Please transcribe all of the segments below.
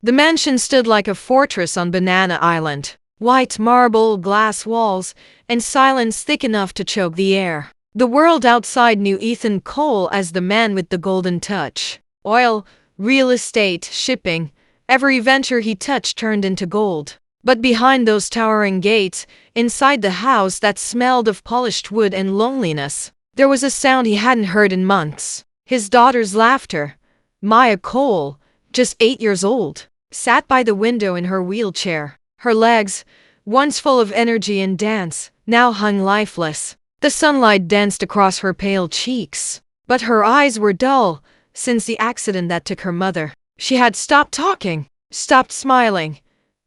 The mansion stood like a fortress on Banana Island. White marble, glass walls, and silence thick enough to choke the air. The world outside knew Ethan Cole as the man with the golden touch. Oil, real estate, shipping, every venture he touched turned into gold. But behind those towering gates, inside the house that smelled of polished wood and loneliness, there was a sound he hadn't heard in months. His daughter's laughter. Maya Cole, just 8 years old, sat by the window in her wheelchair. Her legs, once full of energy and dance, now hung lifeless. The sunlight danced across her pale cheeks, but her eyes were dull. Since the accident that took her mother, she had stopped talking, stopped smiling,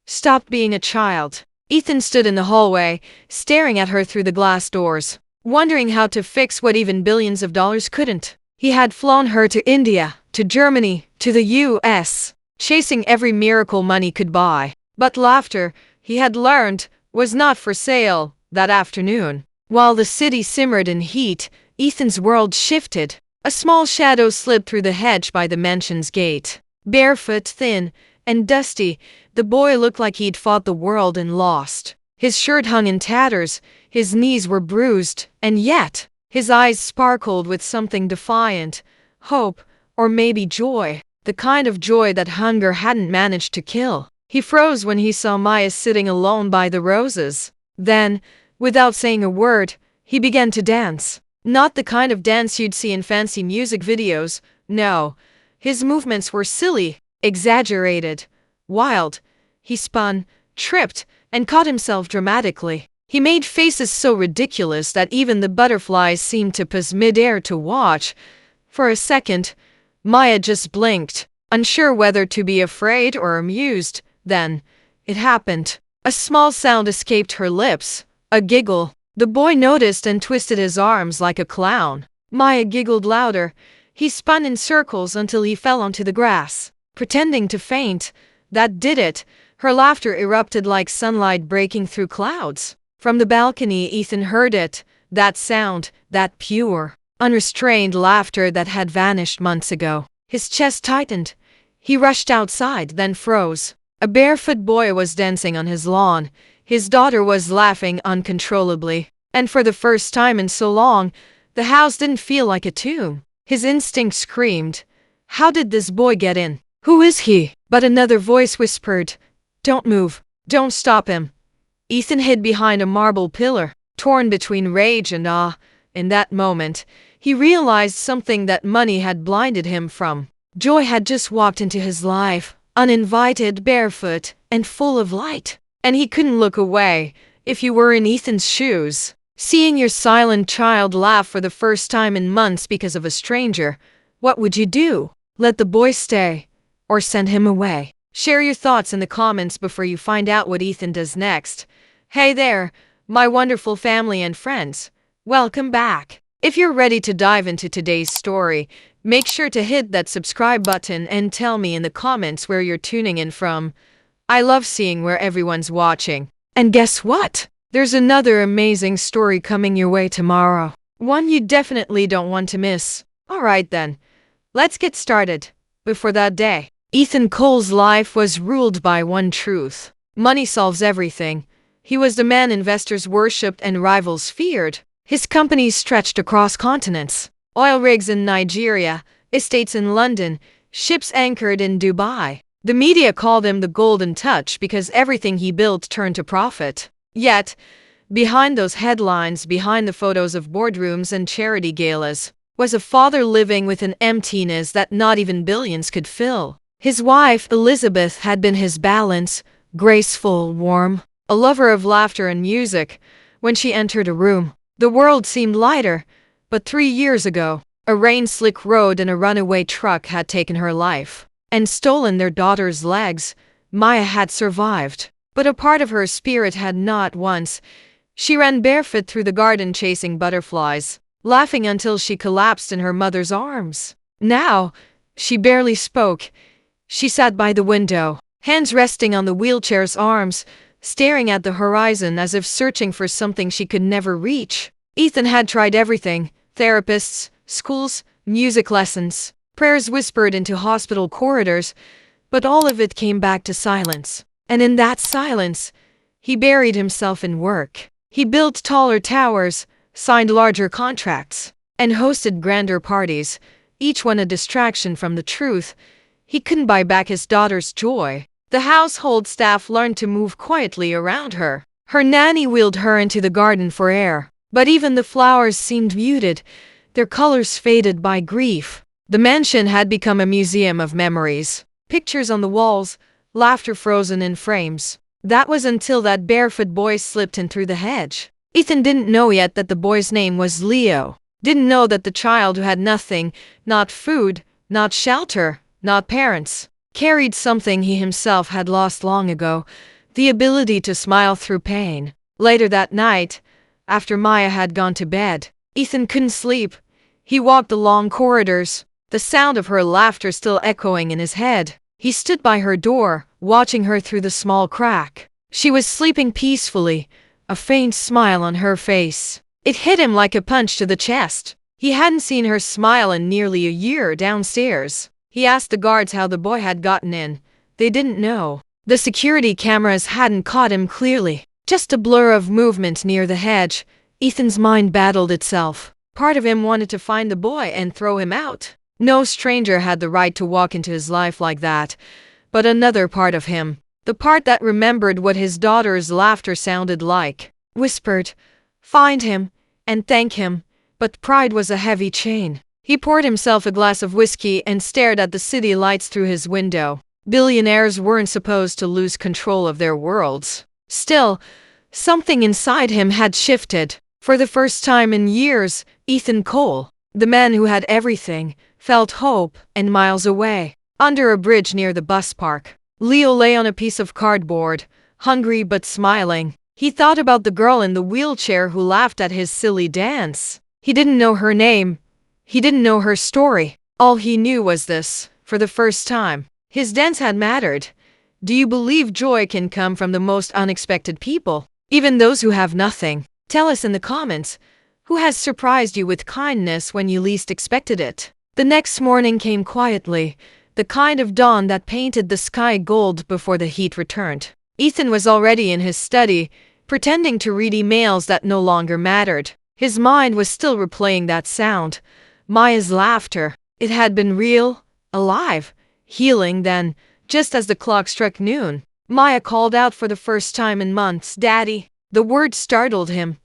stopped being a child. Ethan stood in the hallway, staring at her through the glass doors, wondering how to fix what even billions of dollars couldn't. He had flown her to India, to Germany, to the US, chasing every miracle money could buy. But laughter, he had learned, was not for sale that afternoon. While the city simmered in heat, Ethan's world shifted. A small shadow slipped through the hedge by the mansion's gate. Barefoot, thin, and dusty, the boy looked like he'd fought the world and lost. His shirt hung in tatters, his knees were bruised, and yet, his eyes sparkled with something defiant, hope, or maybe joy, the kind of joy that hunger hadn't managed to kill. He froze when he saw Maya sitting alone by the roses. Then, without saying a word, he began to dance. Not the kind of dance you'd see in fancy music videos, no. His movements were silly, exaggerated, wild. He spun, tripped, and caught himself dramatically. He made faces so ridiculous that even the butterflies seemed to pause mid-air to watch. For a second, Maya just blinked, unsure whether to be afraid or amused. Then, it happened. A small sound escaped her lips, a giggle. The boy noticed and twisted his arms like a clown. Maya giggled louder. He spun in circles until he fell onto the grass, pretending to faint. That did it. Her laughter erupted like sunlight breaking through clouds. From the balcony, Ethan heard it. That sound, that pure, unrestrained laughter that had vanished months ago. His chest tightened. He rushed outside, then froze. A barefoot boy was dancing on his lawn. His daughter was laughing uncontrollably. And for the first time in so long, the house didn't feel like a tomb. His instinct screamed, "How did this boy get in? Who is he?" But another voice whispered, "Don't move. Don't stop him." Ethan hid behind a marble pillar, torn between rage and awe. In that moment, he realized something that money had blinded him from. Joy had just walked into his life, uninvited, barefoot, and full of light. And he couldn't look away. If you were in Ethan's shoes, seeing your silent child laugh for the first time in months because of a stranger, what would you do? Let the boy stay, or send him away? Share your thoughts in the comments before you find out what Ethan does next. Hey there, my wonderful family and friends. Welcome back. If you're ready to dive into today's story, make sure to hit that subscribe button and tell me in the comments where you're tuning in from. I love seeing where everyone's watching. And guess what? There's another amazing story coming your way tomorrow. One you definitely don't want to miss. Alright then, let's get started. Before that day, Ethan Cole's life was ruled by one truth. Money solves everything. He was the man investors worshipped and rivals feared. His companies stretched across continents. Oil rigs in Nigeria, estates in London, ships anchored in Dubai. The media called him the Golden Touch because everything he built turned to profit. Yet, behind those headlines, behind the photos of boardrooms and charity galas, was a father living with an emptiness that not even billions could fill. His wife, Elizabeth, had been his balance, graceful, warm, a lover of laughter and music. When she entered a room, the world seemed lighter. But 3 years ago, a rain-slick road and a runaway truck had taken her life and stolen their daughter's legs. Maya had survived, but a part of her spirit had not. Once, she ran barefoot through the garden chasing butterflies, laughing until she collapsed in her mother's arms. Now, she barely spoke. She sat by the window, hands resting on the wheelchair's arms, staring at the horizon as if searching for something she could never reach. Ethan had tried everything: therapists, schools, music lessons, prayers whispered into hospital corridors, But all of it came back to silence. And in that silence, he buried himself in work. He built taller towers, signed larger contracts, and hosted grander parties, each one a distraction from the truth. He couldn't buy back his daughter's joy. The household staff learned to move quietly around her. Her nanny wheeled her into the garden for air. But even the flowers seemed muted, their colors faded by grief. The mansion had become a museum of memories. Pictures on the walls, laughter frozen in frames. That was until that barefoot boy slipped in through the hedge. Ethan didn't know yet that the boy's name was Leo. Didn't know that the child who had nothing, not food, not shelter, not parents, carried something he himself had lost long ago, the ability to smile through pain. Later that night, after Maya had gone to bed, Ethan couldn't sleep. He walked the long corridors, the sound of her laughter still echoing in his head. He stood by her door, watching her through the small crack. She was sleeping peacefully, a faint smile on her face. It hit him like a punch to the chest. He hadn't seen her smile in nearly a year downstairs. He asked the guards how the boy had gotten in. They didn't know. The security cameras hadn't caught him clearly. Just a blur of movement near the hedge. Ethan's mind battled itself. Part of him wanted to find the boy and throw him out. No stranger had the right to walk into his life like that. But another part of him, the part that remembered what his daughter's laughter sounded like, whispered, "Find him, and thank him." But pride was a heavy chain. He poured himself a glass of whiskey and stared at the city lights through his window. Billionaires weren't supposed to lose control of their worlds. Still, something inside him had shifted. For the first time in years, Ethan Cole, the man who had everything, felt hope. And miles away, under a bridge near the bus park, Leo lay on a piece of cardboard, hungry but smiling. He thought about the girl in the wheelchair who laughed at his silly dance. He didn't know her name. He didn't know her story. All he knew was this: for the first time, his dance had mattered. Do you believe joy can come from the most unexpected people, even those who have nothing? Tell us in the comments, who has surprised you with kindness when you least expected it? The next morning came quietly, the kind of dawn that painted the sky gold before the heat returned. Ethan was already in his study, pretending to read emails that no longer mattered. His mind was still replaying that sound, Maya's laughter. It had been real, alive, healing. Then, just as the clock struck noon, Maya called out for the first time in months, "Daddy." The word startled him.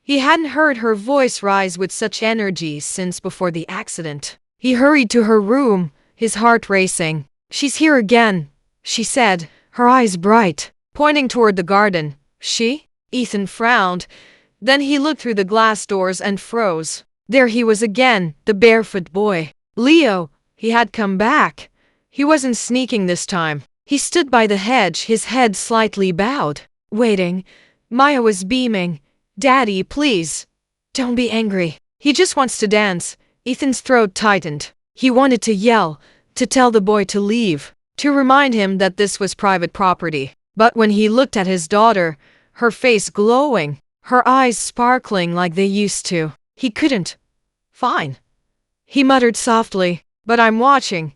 He hadn't heard her voice rise with such energy since before the accident. He hurried to her room, his heart racing. "She's here again," she said, her eyes bright, pointing toward the garden. "She?" Ethan frowned. Then he looked through the glass doors and froze. There he was again, the barefoot boy. Leo. He had come back. He wasn't sneaking this time. He stood by the hedge, his head slightly bowed, waiting. Maya was beaming. "Daddy, please. Don't be angry. He just wants to dance." Ethan's throat tightened. He wanted to yell, to tell the boy to leave, to remind him that this was private property. But when he looked at his daughter, her face glowing, her eyes sparkling like they used to, he couldn't. "Fine," he muttered softly, "but I'm watching."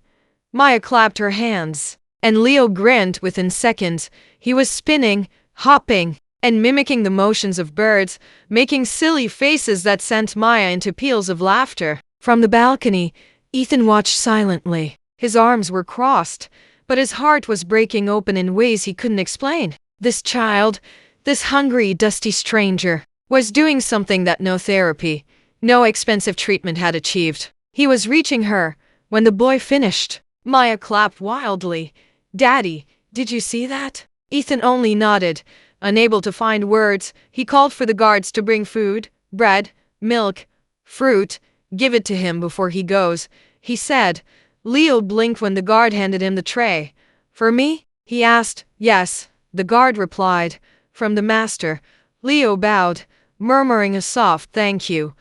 Maya clapped her hands, and Leo grinned. Within seconds, he was spinning, hopping, and mimicking the motions of birds, making silly faces that sent Maya into peals of laughter. From the balcony, Ethan watched silently. His arms were crossed, but his heart was breaking open in ways he couldn't explain. This child, this hungry, dusty stranger, was doing something that no therapy, no expensive treatment had achieved. He was reaching her. When the boy finished, Maya clapped wildly. "Daddy, did you see that?" Ethan only nodded. Unable to find words, he called for the guards to bring food, bread, milk, fruit. "Give it to him before he goes," he said. Leo blinked when the guard handed him the tray. "For me?" he asked. "Yes," the guard replied. "From the master." Leo bowed, murmuring a soft thank you.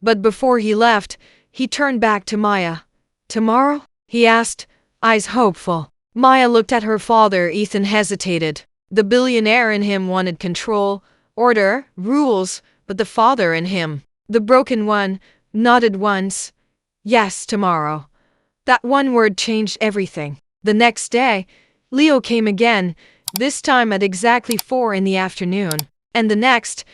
But before he left, he turned back to Maya. "Tomorrow?" he asked, eyes hopeful. Maya looked at her father. Ethan hesitated. The billionaire in him wanted control, order, rules, but the father in him, the broken one, nodded once. "Yes, tomorrow." That one word changed everything. The next day, Leo came again, this time at exactly 4 in the afternoon. And the next,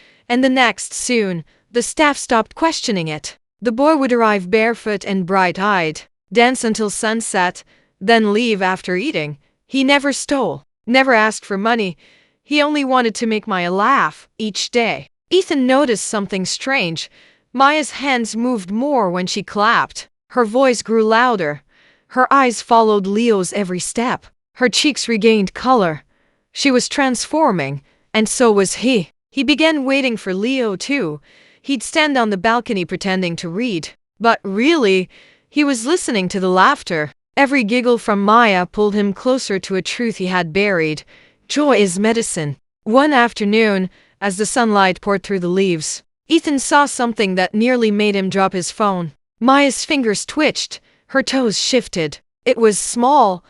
soon, the staff stopped questioning it. The boy would arrive barefoot and bright-eyed, dance until sunset, then leave after eating. He never stole, never asked for money. He only wanted to make Maya laugh each day. Ethan noticed something strange. Maya's hands moved more when she clapped. Her voice grew louder. Her eyes followed Leo's every step. Her cheeks regained color. She was transforming, and so was he. He began waiting for Leo too. He'd stand on the balcony pretending to read. But really, he was listening to the laughter. Every giggle from Maya pulled him closer to a truth he had buried. Joy is medicine. One afternoon, as the sunlight poured through the leaves, Ethan saw something that nearly made him drop his phone. Maya's fingers twitched. Her toes shifted. It was small,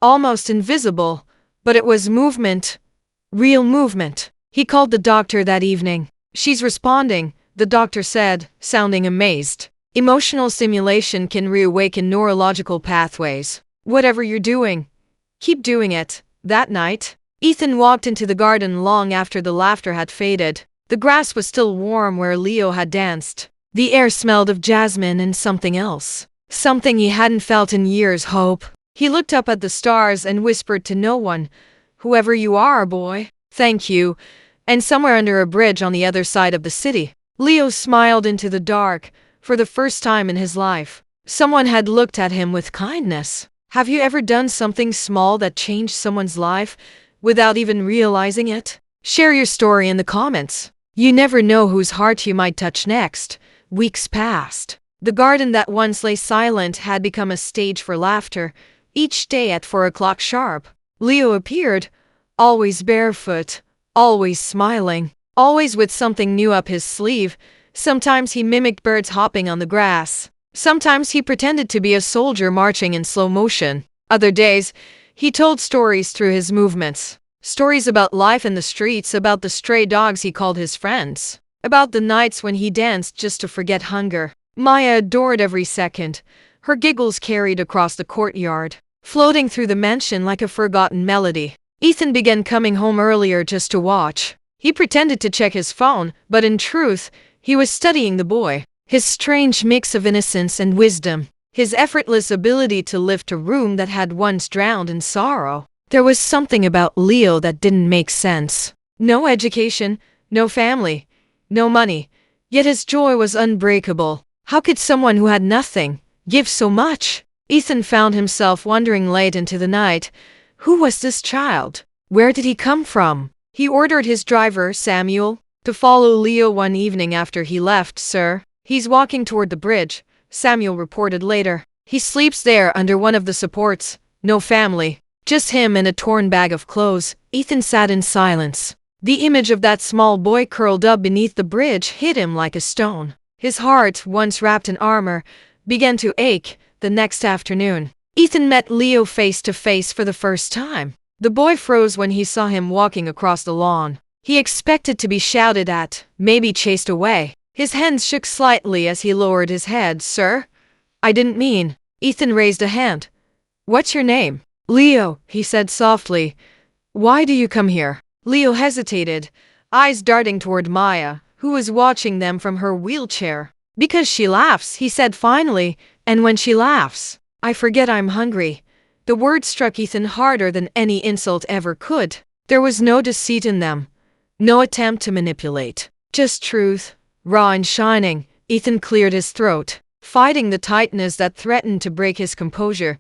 almost invisible, but it was movement. Real movement. He called the doctor that evening. She's responding, the doctor said, sounding amazed. Emotional stimulation can reawaken neurological pathways. Whatever you're doing, keep doing it. That night, Ethan walked into the garden long after the laughter had faded. The grass was still warm where Leo had danced. The air smelled of jasmine and something else. Something he hadn't felt in years, hope. He looked up at the stars and whispered to no one, "Whoever you are, boy, thank you." And somewhere under a bridge on the other side of the city, Leo smiled into the dark. For the first time in his life, someone had looked at him with kindness. Have you ever done something small that changed someone's life without even realizing it? Share your story in the comments. You never know whose heart you might touch next. Weeks passed. The garden that once lay silent had become a stage for laughter. Each day at 4 o'clock sharp, Leo appeared, always barefoot, always smiling, always with something new up his sleeve. Sometimes he mimicked birds hopping on the grass. Sometimes he pretended to be a soldier marching in slow motion. Other days, he told stories through his movements. Stories about life in the streets, about the stray dogs he called his friends, about the nights when he danced just to forget hunger. Maya adored every second. Her giggles carried across the courtyard, floating through the mansion like a forgotten melody. Ethan began coming home earlier just to watch. He pretended to check his phone, but in truth, he was studying the boy, his strange mix of innocence and wisdom, his effortless ability to lift a room that had once drowned in sorrow. There was something about Leo that didn't make sense. No education, no family, no money, yet his joy was unbreakable. How could someone who had nothing give so much? Ethan found himself wondering late into the night, who was this child? Where did he come from? He ordered his driver, Samuel, to follow Leo one evening after he left. "Sir, he's walking toward the bridge," Samuel reported later. "He sleeps there under one of the supports. No family. Just him and a torn bag of clothes." Ethan sat in silence. The image of that small boy curled up beneath the bridge hit him like a stone. His heart, once wrapped in armor, began to ache. The next afternoon, Ethan met Leo face to face for the first time. The boy froze when he saw him walking across the lawn. He expected to be shouted at, maybe chased away. His hands shook slightly as he lowered his head. "Sir? I didn't mean." Ethan raised a hand. "What's your name?" "Leo," he said softly. "Why do you come here?" Leo hesitated, eyes darting toward Maya, who was watching them from her wheelchair. "Because she laughs," he said finally, "and when she laughs, I forget I'm hungry." The word struck Ethan harder than any insult ever could. There was no deceit in them. No attempt to manipulate. Just truth, raw and shining. Ethan cleared his throat, fighting the tightness that threatened to break his composure.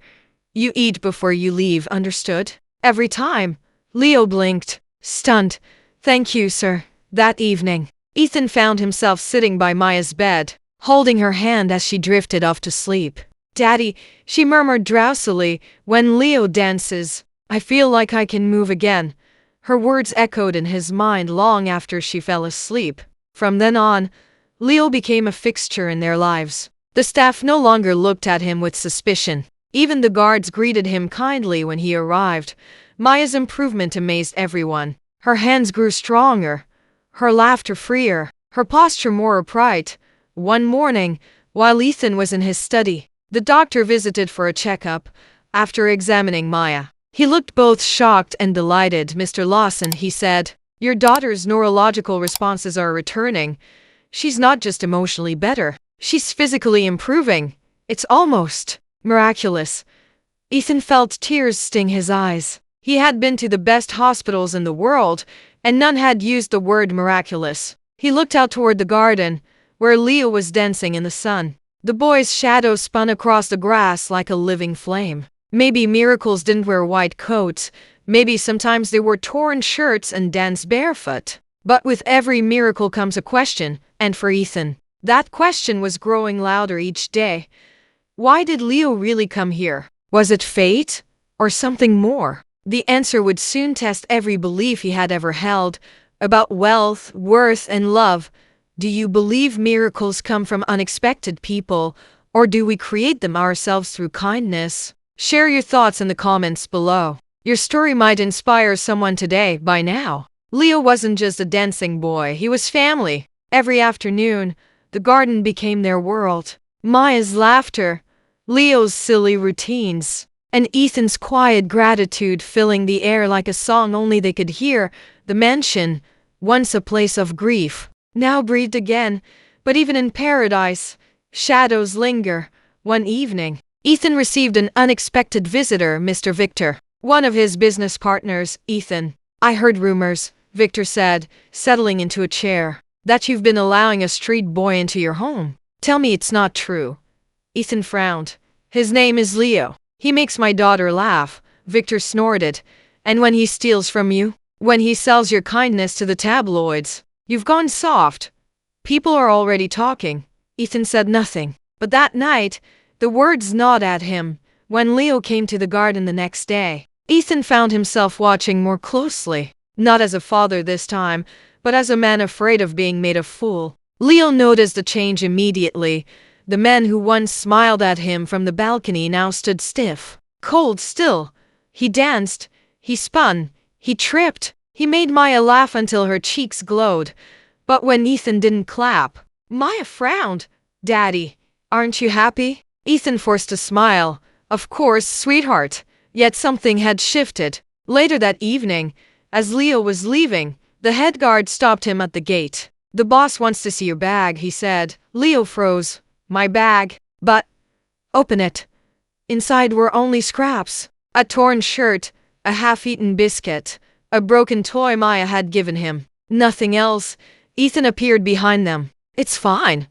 "You eat before you leave, understood?" Every time. Leo blinked, stunned. "Thank you, sir." That evening, Ethan found himself sitting by Maya's bed, holding her hand as she drifted off to sleep. "Daddy," she murmured drowsily, "when Leo dances, I feel like I can move again." Her words echoed in his mind long after she fell asleep. From then on, Leo became a fixture in their lives. The staff no longer looked at him with suspicion. Even the guards greeted him kindly when he arrived. Maya's improvement amazed everyone. Her hands grew stronger, her laughter freer, her posture more upright. One morning, while Ethan was in his study, the doctor visited for a checkup. After examining Maya, he looked both shocked and delighted. Mr. Lawson, he said, your daughter's neurological responses are returning. She's not just emotionally better, she's physically improving. It's almost miraculous. Ethan felt tears sting his eyes. He had been to the best hospitals in the world, and none had used the word miraculous. He looked out toward the garden, where Leo was dancing in the sun. The boy's shadow spun across the grass like a living flame. Maybe miracles didn't wear white coats. Maybe sometimes they wore torn shirts and danced barefoot. But with every miracle comes a question, and for Ethan, that question was growing louder each day. Why did Leo really come here? Was it fate? Or something more? The answer would soon test every belief he had ever held about wealth, worth, and love. Do you believe miracles come from unexpected people, or do we create them ourselves through kindness? Share your thoughts in the comments below. Your story might inspire someone today. By now, Leo wasn't just a dancing boy, he was family. Every afternoon, the garden became their world. Maya's laughter, Leo's silly routines, and Ethan's quiet gratitude filling the air like a song only they could hear. The mansion, once a place of grief, now breathed again. But even in paradise, shadows linger. One evening, Ethan received an unexpected visitor, Mr. Victor, one of his business partners. Ethan, I heard rumors, Victor said, settling into a chair, that you've been allowing a street boy into your home. Tell me it's not true. Ethan frowned. His name is Leo. He makes my daughter laugh, Victor snorted. And when he steals from you? When he sells your kindness to the tabloids? You've gone soft. People are already talking. Ethan said nothing. But that night, the words gnawed at him. When Leo came to the garden the next day, Ethan found himself watching more closely. Not as a father this time, but as a man afraid of being made a fool. Leo noticed the change immediately. The man who once smiled at him from the balcony now stood stiff, cold still. He danced, he spun, he tripped, he made Maya laugh until her cheeks glowed. But when Ethan didn't clap, Maya frowned. Daddy, aren't you happy? Ethan forced a smile. Of course, sweetheart. Yet something had shifted. Later that evening, as Leo was leaving, the head guard stopped him at the gate. The boss wants to see your bag, he said. Leo froze. My bag? But... Open it. Inside were only scraps. A torn shirt, a half-eaten biscuit, a broken toy Maya had given him. Nothing else. Ethan appeared behind them. It's fine,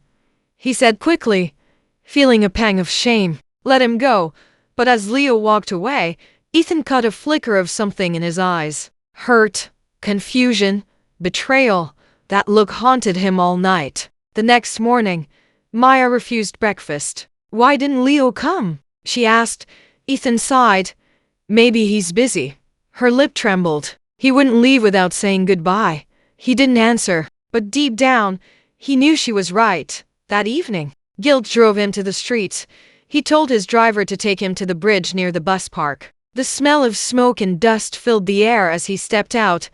he said quickly, feeling a pang of shame. Let him go. But as Leo walked away, Ethan caught a flicker of something in his eyes. Hurt, confusion, betrayal. That look haunted him all night. The next morning, Maya refused breakfast. Why didn't Leo come? She asked. Ethan sighed. Maybe he's busy. Her lip trembled. He wouldn't leave without saying goodbye. He didn't answer, but deep down, he knew she was right. That evening, guilt drove him to the streets. He told his driver to take him to the bridge near the bus park. The smell of smoke and dust filled the air as he stepped out,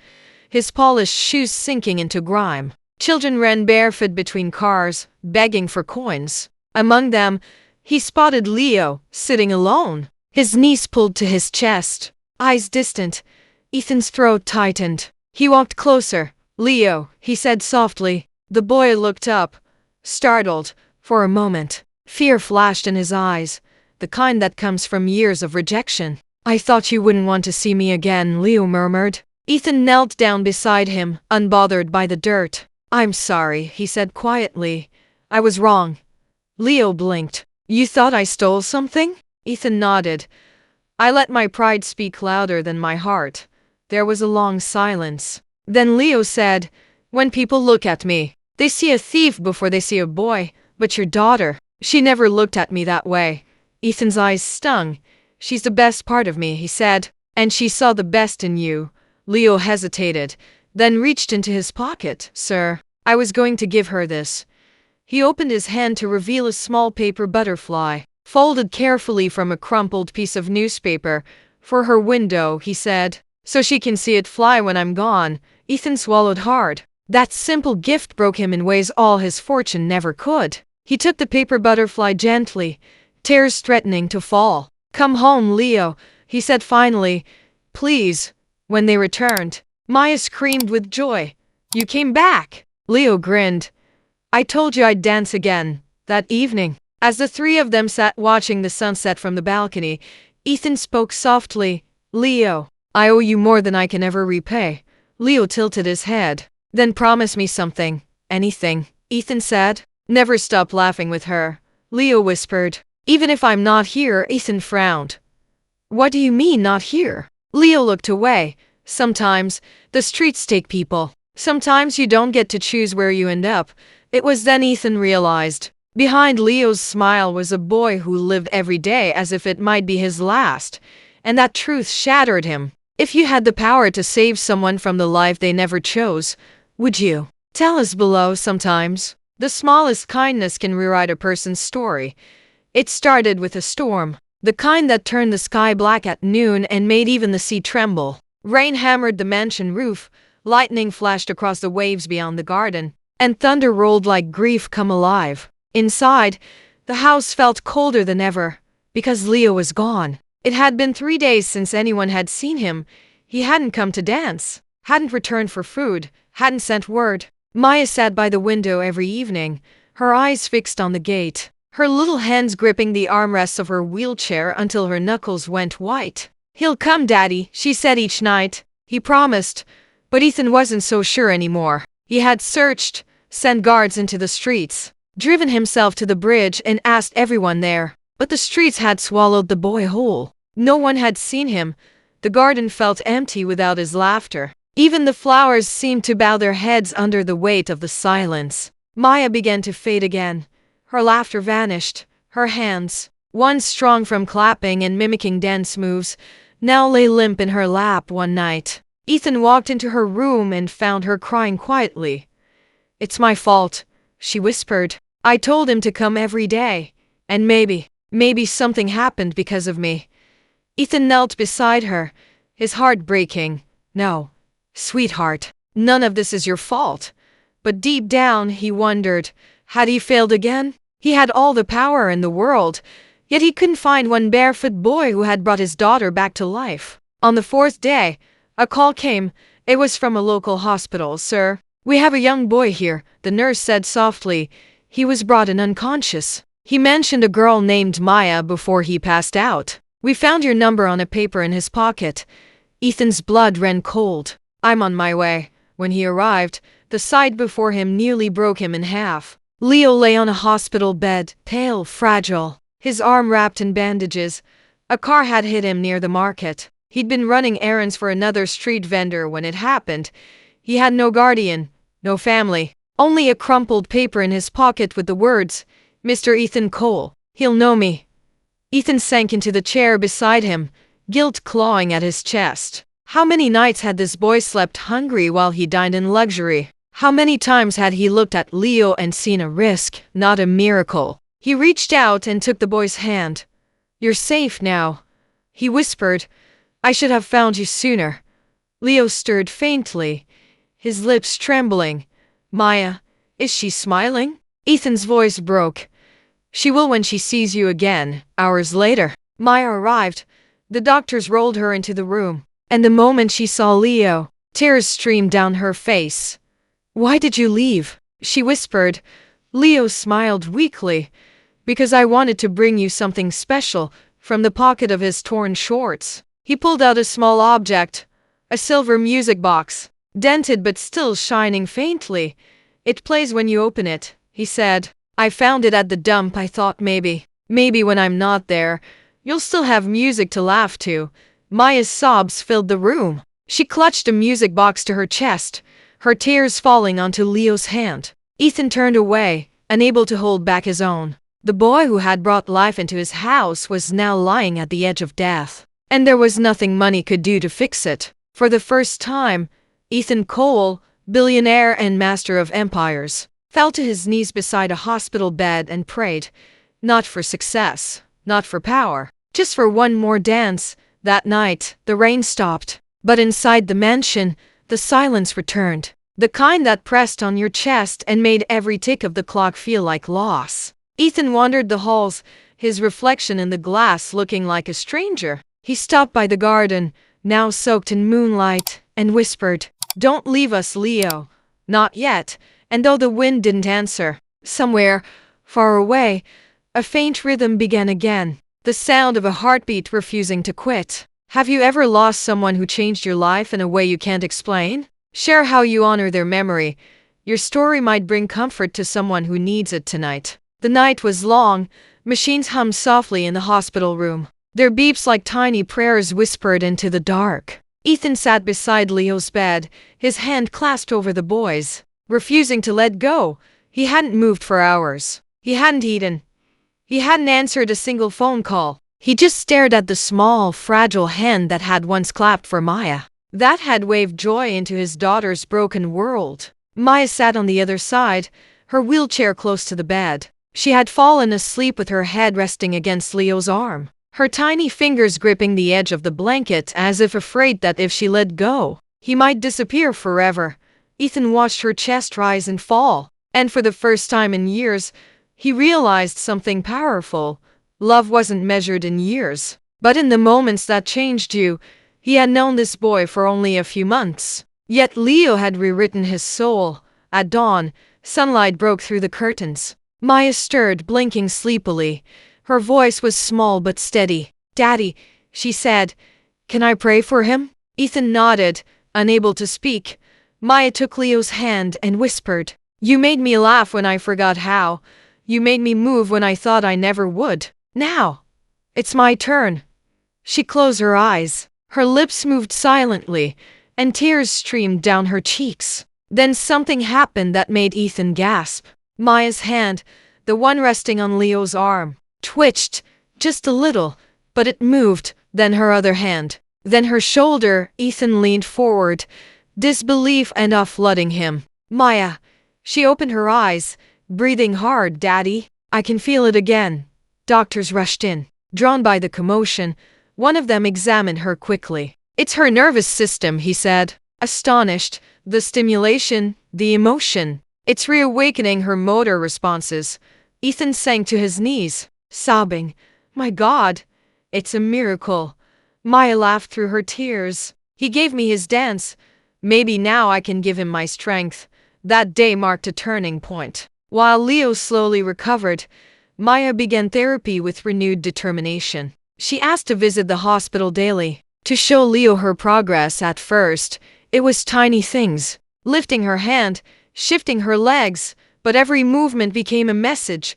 his polished shoes sinking into grime. Children ran barefoot between cars, begging for coins. Among them, he spotted Leo, sitting alone, his knees pulled to his chest, eyes distant. Ethan's throat tightened. He walked closer. Leo, he said softly. The boy looked up, startled. For a moment, fear flashed in his eyes, the kind that comes from years of rejection. I thought you wouldn't want to see me again, Leo murmured. Ethan knelt down beside him, unbothered by the dirt. I'm sorry, he said quietly. I was wrong. Leo blinked. You thought I stole something? Ethan nodded. I let my pride speak louder than my heart. There was a long silence. Then Leo said, when people look at me, they see a thief before they see a boy. But your daughter, she never looked at me that way. Ethan's eyes stung. She's the best part of me, he said. And she saw the best in you. Leo hesitated, then reached into his pocket. Sir, I was going to give her this. He opened his hand to reveal a small paper butterfly, folded carefully from a crumpled piece of newspaper. For her window, he said, so she can see it fly when I'm gone. Ethan swallowed hard. That simple gift broke him in ways all his fortune never could. He took the paper butterfly gently, tears threatening to fall. "Come home, Leo," he said finally. "Please." When they returned, Maya screamed with joy. "You came back!" Leo grinned. "I told you I'd dance again." That evening, as the three of them sat watching the sunset from the balcony, Ethan spoke softly. "Leo, I owe you more than I can ever repay." Leo tilted his head. "Then promise me something." "Anything," Ethan said. "Never stop laughing with her," Leo whispered. "Even if I'm not here." Ethan frowned. "What do you mean, not here?" Leo looked away. "Sometimes the streets take people. Sometimes you don't get to choose where you end up." It was then Ethan realized. Behind Leo's smile was a boy who lived every day as if it might be his last. And that truth shattered him. If you had the power to save someone from the life they never chose, would you? Tell us below. Sometimes the smallest kindness can rewrite a person's story. It started with a storm. The kind that turned the sky black at noon and made even the sea tremble. Rain hammered the mansion roof, lightning flashed across the waves beyond the garden, and thunder rolled like grief come alive. Inside, the house felt colder than ever, because Leo was gone. It had been 3 days since anyone had seen him. He hadn't come to dance, hadn't returned for food, hadn't sent word. Maya sat by the window every evening, her eyes fixed on the gate, her little hands gripping the armrests of her wheelchair until her knuckles went white. "He'll come, Daddy," she said each night. He promised, but Ethan wasn't so sure anymore. He had searched, sent guards into the streets, driven himself to the bridge and asked everyone there. But the streets had swallowed the boy whole. No one had seen him. The garden felt empty without his laughter. Even the flowers seemed to bow their heads under the weight of the silence. Maya began to fade again. Her laughter vanished. Her hands, once strong from clapping and mimicking dance moves, now lay limp in her lap. One night, Ethan walked into her room and found her crying quietly. "It's my fault," she whispered. "I told him to come every day. And maybe something happened because of me." Ethan knelt beside her, his heart breaking. "No, sweetheart, none of this is your fault." But deep down, he wondered, had he failed again? He had all the power in the world, yet he couldn't find one barefoot boy who had brought his daughter back to life. On the 4th day, a call came. It was from a local hospital. "Sir, we have a young boy here," the nurse said softly. "He was brought in unconscious." He mentioned a girl named Maya before he passed out. "We found your number on a paper in his pocket." Ethan's blood ran cold. "I'm on my way." When he arrived, the sight before him nearly broke him in half. Leo lay on a hospital bed, pale, fragile, his arm wrapped in bandages. A car had hit him near the market. He'd been running errands for another street vendor when it happened. He had no guardian, no family, only a crumpled paper in his pocket with the words, "Mr. Ethan Cole. He'll know me." Ethan sank into the chair beside him, guilt clawing at his chest. How many nights had this boy slept hungry while he dined in luxury? How many times had he looked at Leo and seen a risk, not a miracle? He reached out and took the boy's hand. "You're safe now," he whispered. "I should have found you sooner." Leo stirred faintly, his lips trembling. "Maya, is she smiling?" Ethan's voice broke. "She will when she sees you again." Hours later, Maya arrived. The doctors rolled her into the room, and the moment she saw Leo, tears streamed down her face. "Why did you leave?" she whispered. Leo smiled weakly. "Because I wanted to bring you something special." From the pocket of his torn shorts, he pulled out a small object, a silver music box, dented but still shining faintly. "It plays when you open it," he said. "I found it at the dump. I thought maybe when I'm not there, you'll still have music to laugh to." Maya's sobs filled the room. She clutched the music box to her chest, her tears falling onto Leo's hand. Ethan turned away, unable to hold back his own. The boy who had brought life into his house was now lying at the edge of death, and there was nothing money could do to fix it. For the first time, Ethan Cole, billionaire and master of empires, fell to his knees beside a hospital bed and prayed, not for success, not for power, just for one more dance. That night, the rain stopped, but inside the mansion, the silence returned, the kind that pressed on your chest and made every tick of the clock feel like loss. Ethan wandered the halls, his reflection in the glass looking like a stranger. He stopped by the garden, now soaked in moonlight, and whispered, "Don't leave us, Leo." "Not yet." And though the wind didn't answer, somewhere, far away, a faint rhythm began again, the sound of a heartbeat refusing to quit. Have you ever lost someone who changed your life in a way you can't explain? Share how you honor their memory. Your story might bring comfort to someone who needs it tonight. The night was long. Machines hummed softly in the hospital room. Their beeps like tiny prayers whispered into the dark. Ethan sat beside Leo's bed, his hand clasped over the boy's, refusing to let go. He hadn't moved for hours. He hadn't eaten. He hadn't answered a single phone call. He just stared at the small, fragile hand that had once clapped for Maya. That had waved joy into his daughter's broken world. Maya sat on the other side, her wheelchair close to the bed. She had fallen asleep with her head resting against Leo's arm, her tiny fingers gripping the edge of the blanket as if afraid that if she let go, he might disappear forever. Ethan watched her chest rise and fall, and for the first time in years, he realized something powerful. Love wasn't measured in years, but in the moments that changed you. He had known this boy for only a few months, yet Leo had rewritten his soul. At dawn, sunlight broke through the curtains. Maya stirred, blinking sleepily. Her voice was small but steady. "Daddy," she said, "can I pray for him?" Ethan nodded, unable to speak. Maya took Leo's hand and whispered, "You made me laugh when I forgot how. You made me move when I thought I never would. Now, it's my turn." She closed her eyes. Her lips moved silently, and tears streamed down her cheeks. Then something happened that made Ethan gasp. Maya's hand, the one resting on Leo's arm, twitched, just a little, but it moved, then her other hand, then her shoulder. Ethan leaned forward, disbelief and awe flooding him. "Maya." She opened her eyes, breathing hard. "Daddy, I can feel it again." Doctors rushed in. Drawn by the commotion, one of them examined her quickly. "It's her nervous system," he said, astonished. "The stimulation, the emotion. It's reawakening her motor responses." Ethan sank to his knees, sobbing, "My God, it's a miracle." Maya laughed through her tears. "He gave me his dance. Maybe now I can give him my strength." That day marked a turning point. While Leo slowly recovered, Maya began therapy with renewed determination. She asked to visit the hospital daily, to show Leo her progress. At first, it was tiny things, lifting her hand, shifting her legs, but every movement became a message.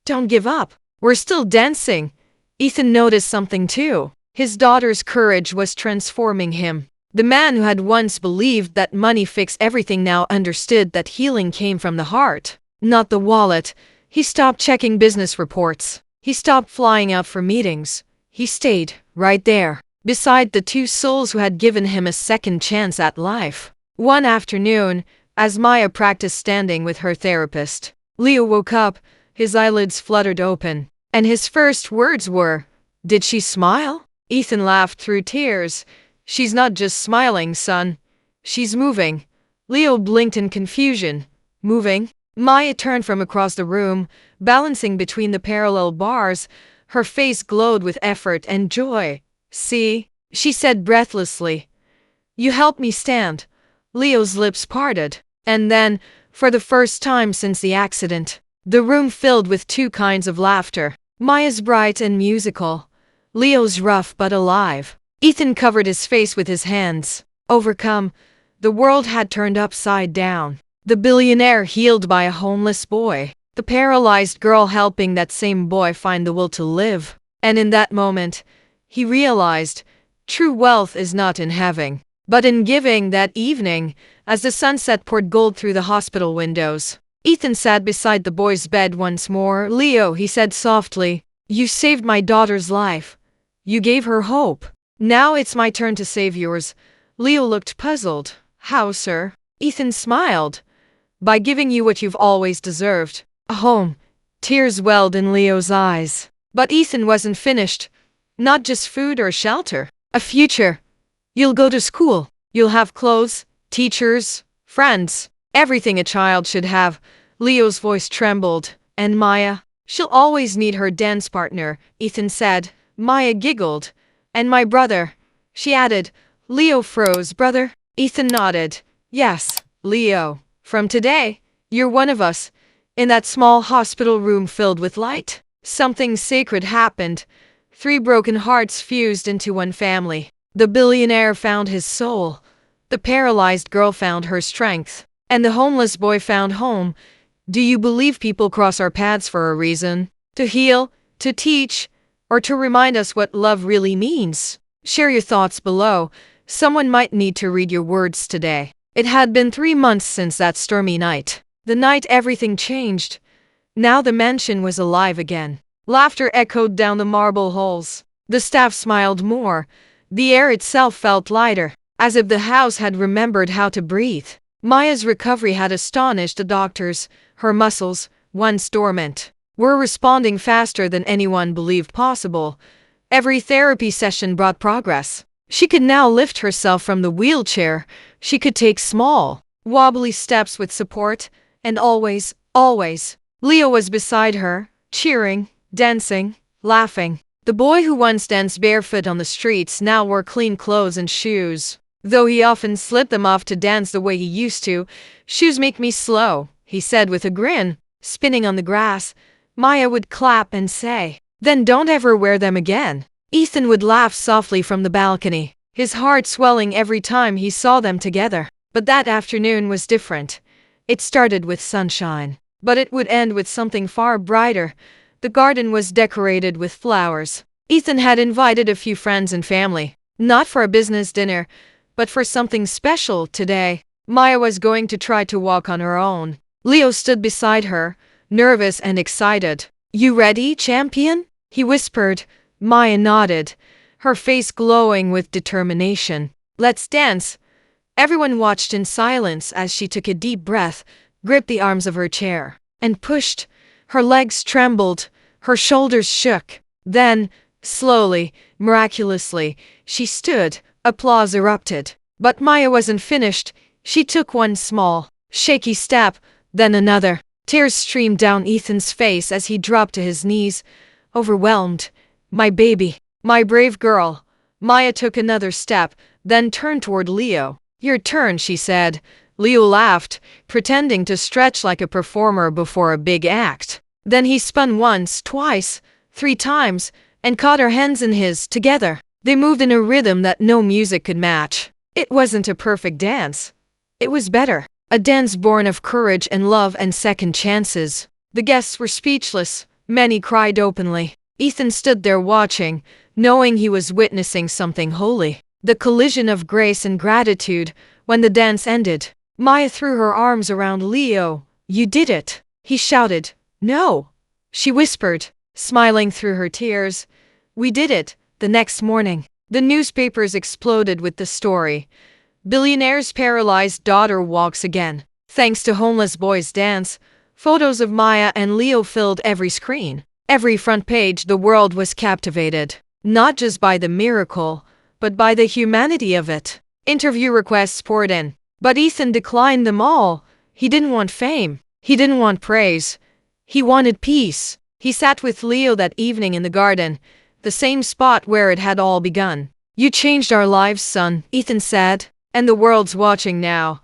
"Don't give up. We're still dancing." Ethan noticed something too. His daughter's courage was transforming him. The man who had once believed that money fixed everything now understood that healing came from the heart, not the wallet. He stopped checking business reports. He stopped flying out for meetings. He stayed right there, beside the two souls who had given him a second chance at life. One afternoon, as Maya practiced standing with her therapist, Leo woke up, his eyelids fluttered open, and his first words were, "Did she smile?" Ethan laughed through tears. "She's not just smiling, son. She's moving." Leo blinked in confusion. "Moving?" Maya turned from across the room, balancing between the parallel bars. Her face glowed with effort and joy. "See?" she said breathlessly. "You helped me stand." Leo's lips parted. And then, for the first time since the accident, the room filled with two kinds of laughter. Maya's bright and musical. Leo's rough but alive. Ethan covered his face with his hands. Overcome, the world had turned upside down. The billionaire healed by a homeless boy. The paralyzed girl helping that same boy find the will to live. And in that moment, he realized, true wealth is not in having, but in giving. That evening, as the sunset poured gold through the hospital windows, Ethan sat beside the boy's bed once more. "Leo," he said softly, "you saved my daughter's life. You gave her hope. Now it's my turn to save yours." Leo looked puzzled. "How, sir?" Ethan smiled. "By giving you what you've always deserved. A home." Tears welled in Leo's eyes. But Ethan wasn't finished. "Not just food or shelter. A future. You'll go to school. You'll have clothes, teachers, friends. Everything a child should have." Leo's voice trembled. "And Maya?" She'll always need her dance partner, Ethan said. Maya giggled. And my brother, she added. Leo froze. Brother? Ethan nodded. Yes, Leo. From today, you're one of us. In that small hospital room filled with light, something sacred happened. 3 broken hearts fused into one family. The billionaire found his soul. The paralyzed girl found her strength. And the homeless boy found home. Do you believe people cross our paths for a reason? To heal, to teach, or to remind us what love really means? Share your thoughts below. Someone might need to read your words today. It had been 3 months since that stormy night. The night everything changed. Now the mansion was alive again. Laughter echoed down the marble halls. The staff smiled more. The air itself felt lighter, as if the house had remembered how to breathe. Maya's recovery had astonished the doctors. Her muscles, once dormant, were responding faster than anyone believed possible. Every therapy session brought progress. She could now lift herself from the wheelchair. She could take small, wobbly steps with support. And always, Leo was beside her, cheering, dancing, laughing. The boy who once danced barefoot on the streets now wore clean clothes and shoes. Though he often slipped them off to dance the way he used to. Shoes make me slow, he said with a grin. Spinning on the grass, Maya would clap and say, then don't ever wear them again. Ethan would laugh softly from the balcony, his heart swelling every time he saw them together. But that afternoon was different. It started with sunshine, but it would end with something far brighter. The garden was decorated with flowers. Ethan had invited a few friends and family, not for a business dinner, but for something special today. Maya was going to try to walk on her own. Leo stood beside her, nervous and excited. You ready, champion? He whispered. Maya nodded, her face glowing with determination. Let's dance. Everyone watched in silence as she took a deep breath, gripped the arms of her chair, and pushed. Her legs trembled, her shoulders shook. Then, slowly, miraculously, she stood. Applause erupted. But Maya wasn't finished. She took one small, shaky step, then another. Tears streamed down Ethan's face as he dropped to his knees, overwhelmed. My baby, my brave girl. Maya took another step, then turned toward Leo. Your turn, she said. Leo laughed, pretending to stretch like a performer before a big act. Then he spun once, twice, 3 times, and caught her hands in his, together. They moved in a rhythm that no music could match. It wasn't a perfect dance. It was better. A dance born of courage and love and second chances. The guests were speechless. Many cried openly. Ethan stood there watching, knowing he was witnessing something holy. The collision of grace and gratitude. When the dance ended, Maya threw her arms around Leo. You did it, he shouted. No, she whispered, smiling through her tears. We did it. The next morning, the newspapers exploded with the story. Billionaire's paralyzed daughter walks again. Thanks to homeless boy's dance, photos of Maya and Leo filled every screen. Every front page. The world was captivated, not just by the miracle, but by the humanity of it. Interview requests poured in, but Ethan declined them all. He didn't want fame. He didn't want praise. He wanted peace. He sat with Leo that evening in the garden, the same spot where it had all begun. You changed our lives, son, Ethan said, and the world's watching now.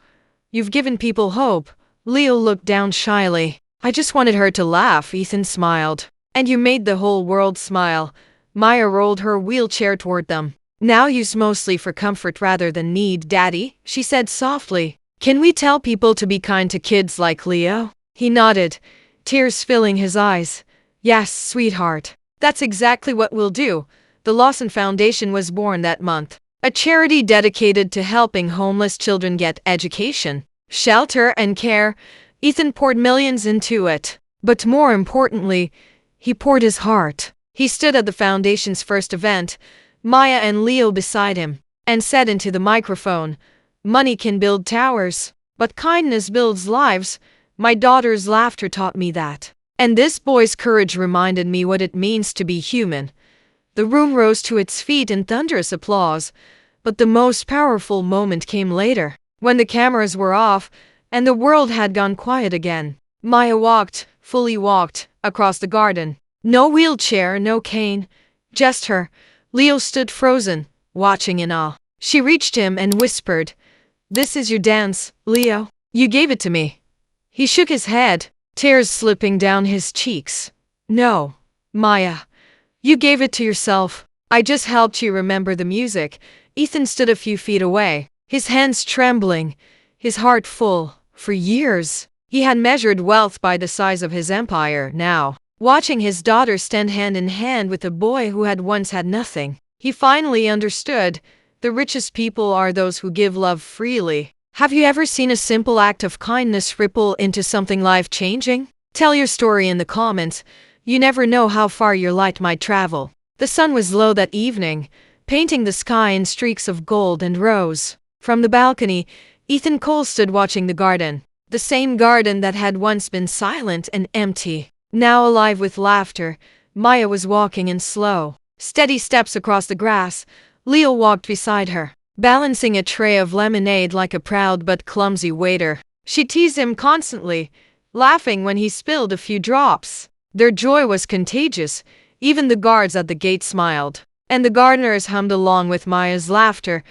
You've given people hope. Leo looked down shyly. I just wanted her to laugh, Ethan smiled. And you made the whole world smile. Maya rolled her wheelchair toward them. Now used mostly for comfort rather than need, Daddy, she said softly. Can we tell people to be kind to kids like Leo? He nodded, tears filling his eyes. Yes, sweetheart. That's exactly what we'll do. The Lawson Foundation was born that month. A charity dedicated to helping homeless children get education, shelter, and care. Ethan poured millions into it. But more importantly, he poured his heart. He stood at the foundation's first event, Maya and Leo beside him, and said into the microphone, money can build towers, but kindness builds lives. My daughter's laughter taught me that. And this boy's courage reminded me what it means to be human. The room rose to its feet in thunderous applause, but the most powerful moment came later, when the cameras were off, and the world had gone quiet again. Maya walked, fully walked, across the garden. No wheelchair, no cane, just her. Leo stood frozen, watching in awe. She reached him and whispered, "This is your dance, Leo. You gave it to me." He shook his head, tears slipping down his cheeks. "No, Maya. You gave it to yourself. I just helped you remember the music." Ethan stood a few feet away, his hands trembling, his heart full. For years, he had measured wealth by the size of his empire. Now, watching his daughter stand hand in hand with a boy who had once had nothing, he finally understood. The richest people are those who give love freely. Have you ever seen a simple act of kindness ripple into something life-changing? Tell your story in the comments. You never know how far your light might travel. The sun was low that evening, painting the sky in streaks of gold and rose. From the balcony, Ethan Cole stood watching the garden. The same garden that had once been silent and empty, now alive with laughter. Maya was walking in slow, steady steps across the grass. Leo walked beside her, balancing a tray of lemonade like a proud but clumsy waiter. She teased him constantly, laughing when he spilled a few drops. Their joy was contagious. Even the guards at the gate smiled, and the gardeners hummed along with Maya's laughter.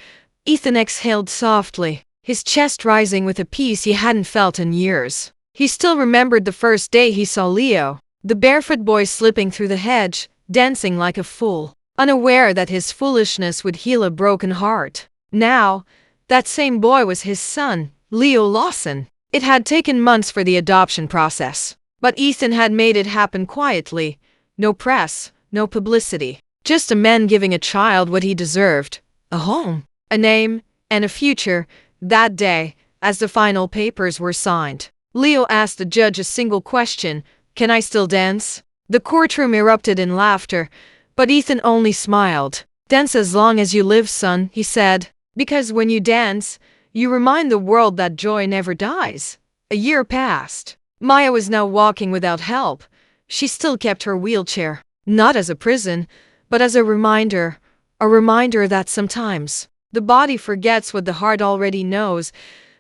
Ethan exhaled softly, his chest rising with a peace he hadn't felt in years. He still remembered the first day he saw Leo, the barefoot boy slipping through the hedge, dancing like a fool, unaware that his foolishness would heal a broken heart. Now, that same boy was his son, Leo Lawson. It had taken months for the adoption process, but Ethan had made it happen quietly. No press, no publicity, just a man giving a child what he deserved: a home, a name, and a future. That day, as the final papers were signed, Leo asked the judge a single question: "Can I still dance?" The courtroom erupted in laughter, but Ethan only smiled. "Dance as long as you live, son," he said, "because when you dance, you remind the world that joy never dies." A year passed. Maya was now walking without help. She still kept her wheelchair, not as a prison, but as a reminder that sometimes the body forgets what the heart already knows,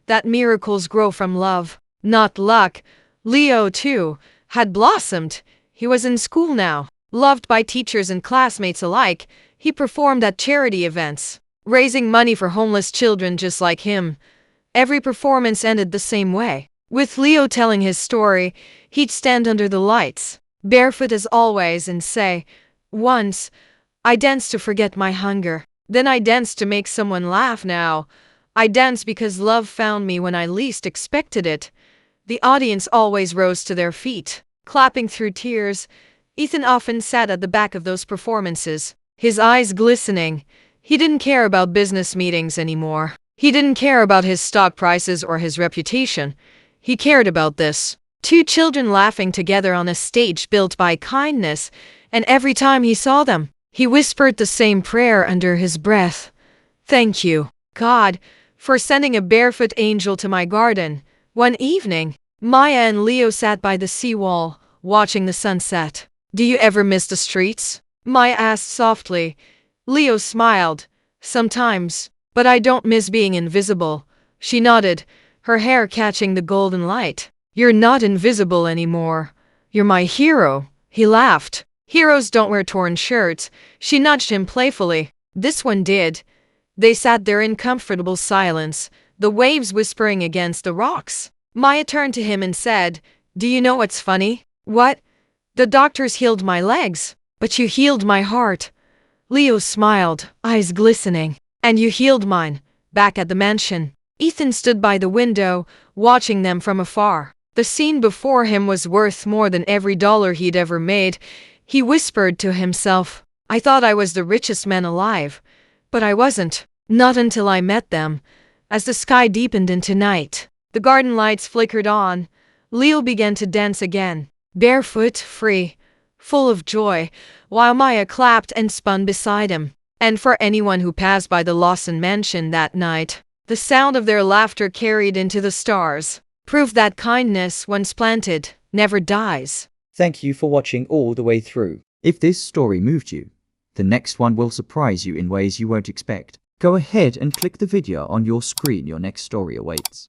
that miracles grow from love, not luck. Leo, too, had blossomed. He was in school now, loved by teachers and classmates alike. He performed at charity events, raising money for homeless children just like him. Every performance ended the same way, with Leo telling his story. He'd stand under the lights, barefoot as always, and say, "Once, I danced to forget my hunger. Then I danced to make someone laugh. Now, I dance because love found me when I least expected it." The audience always rose to their feet, clapping through tears. Ethan often sat at the back of those performances, his eyes glistening. He didn't care about business meetings anymore. He didn't care about his stock prices or his reputation. He cared about this: two children laughing together on a stage built by kindness. And every time he saw them, he whispered the same prayer under his breath: "Thank you, God, for sending a barefoot angel to my garden." One evening, Maya and Leo sat by the seawall, watching the sunset. "Do you ever miss the streets?" Maya asked softly. Leo smiled. "Sometimes, but I don't miss being invisible." She nodded, her hair catching the golden light. "You're not invisible anymore. You're my hero." He laughed. "Heroes don't wear torn shirts." She nudged him playfully. This one did. They sat there in comfortable silence, the waves whispering against the rocks. Maya turned to him and said, "Do you know what's funny?" "What?" "The doctors healed my legs, but you healed my heart." Leo smiled, eyes glistening. "And you healed mine, back at the mansion." Ethan stood by the window, watching them from afar. The scene before him was worth more than every dollar he'd ever made. He whispered to himself, "I thought I was the richest man alive, but I wasn't. Not until I met them." As the sky deepened into night, the garden lights flickered on. Leo began to dance again, barefoot, free, full of joy, while Maya clapped and spun beside him. And for anyone who passed by the Lawson mansion that night, the sound of their laughter carried into the stars, proof that kindness, once planted, never dies. Thank you for watching all the way through. If this story moved you, the next one will surprise you in ways you won't expect. Go ahead and click the video on your screen. Your next story awaits.